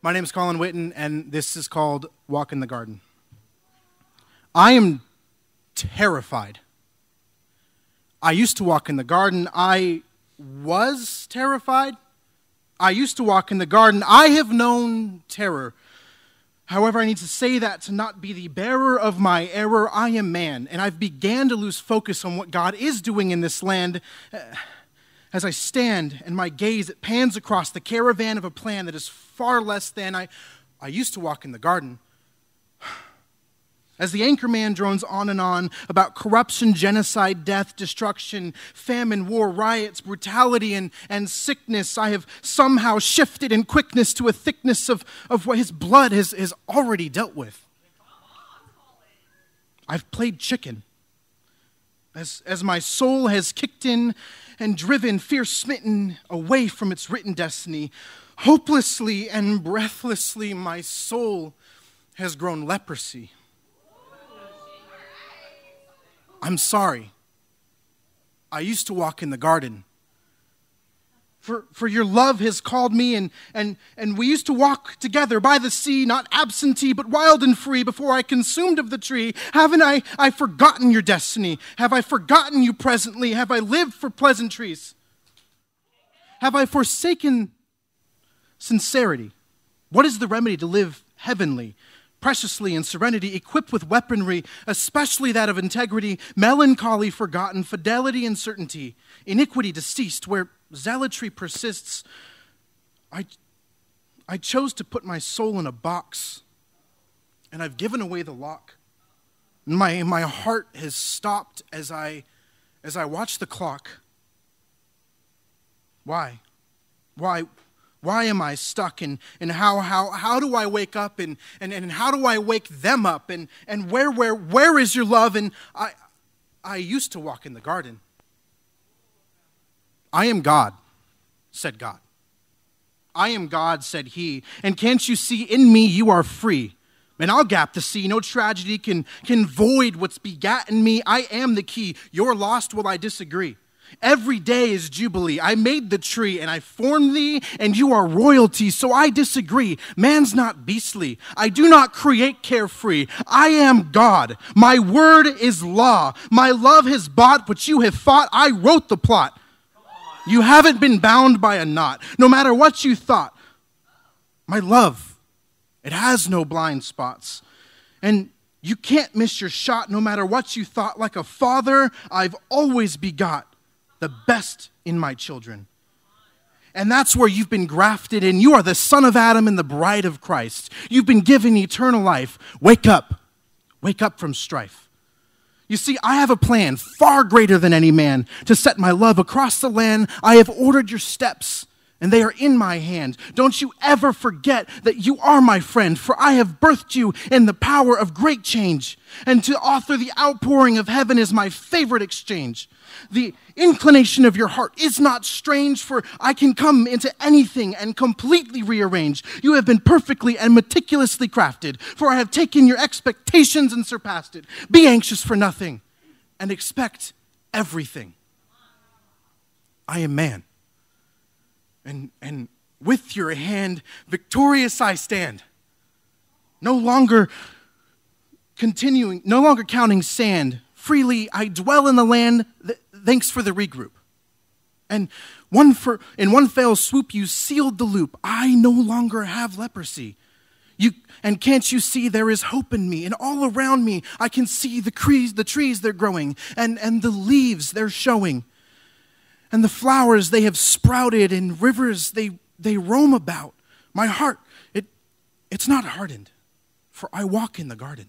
My name is Collen Whitten, and this is called Walk in the Garden. I am terrified. I used to walk in the garden. I was terrified. I used to walk in the garden. I have known terror. However, I need to say that to not be the bearer of my error. I am man, and I've began to lose focus on what God is doing in this land. As I stand and my gaze, it pans across the caravan of a plan that is far less than I used to walk in the garden. As the anchorman drones on and on about corruption, genocide, death, destruction, famine, war, riots, brutality, and sickness, I have somehow shifted in quickness to a thickness of what his blood has already dealt with. I've played chicken. As my soul has kicked in and driven, fear-smitten, away from its written destiny, hopelessly and breathlessly, my soul has grown leprosy. I'm sorry. I used to walk in the garden. For your love has called me, and we used to walk together by the sea, not absentee, but wild and free, before I consumed of the tree. Haven't I forgotten your destiny? Have I forgotten you presently? Have I lived for pleasantries? Have I forsaken sincerity? What is the remedy to live heavenly, preciously in serenity, equipped with weaponry, especially that of integrity, melancholy forgotten, fidelity and certainty, iniquity deceased, where zealotry persists? I chose to put my soul in a box, and I've given away the lock. My heart has stopped as I watch the clock. Why? Why am I stuck? And how do I wake up? And how do I wake them up? And where is your love? And I used to walk in the garden. I am God, said God. I am God, said he. And can't you see in me you are free? And I'll gap the sea. No tragedy can void what's begotten me. I am the key. You're lost, will I disagree? Every day is jubilee. I made the tree and I formed thee, and you are royalty. So I disagree. Man's not beastly. I do not create carefree. I am God. My word is law. My love has bought what you have fought. I wrote the plot. You haven't been bound by a knot, no matter what you thought. My love, it has no blind spots. And you can't miss your shot, no matter what you thought. Like a father, I've always begot the best in my children. And that's where you've been grafted in. You are the son of Adam and the bride of Christ. You've been given eternal life. Wake up. Wake up from strife. You see, I have a plan far greater than any man to set my love across the land. I have ordered your steps, and they are in my hand. Don't you ever forget that you are my friend, for I have birthed you in the power of great change. And to author the outpouring of heaven is my favorite exchange. The inclination of your heart is not strange, for I can come into anything and completely rearrange. You have been perfectly and meticulously crafted, for I have taken your expectations and surpassed it. Be anxious for nothing and expect everything. I am man. And with your hand, victorious I stand. No longer counting sand. Freely I dwell in the land. Thanks for the regroup. And in one fell swoop, you sealed the loop. I no longer have leprosy. And can't you see there is hope in me? And all around me, I can see the trees they're growing, and the leaves they're showing. And the flowers they have sprouted, and rivers they roam about. My heart, it's not hardened, for I walk in the garden.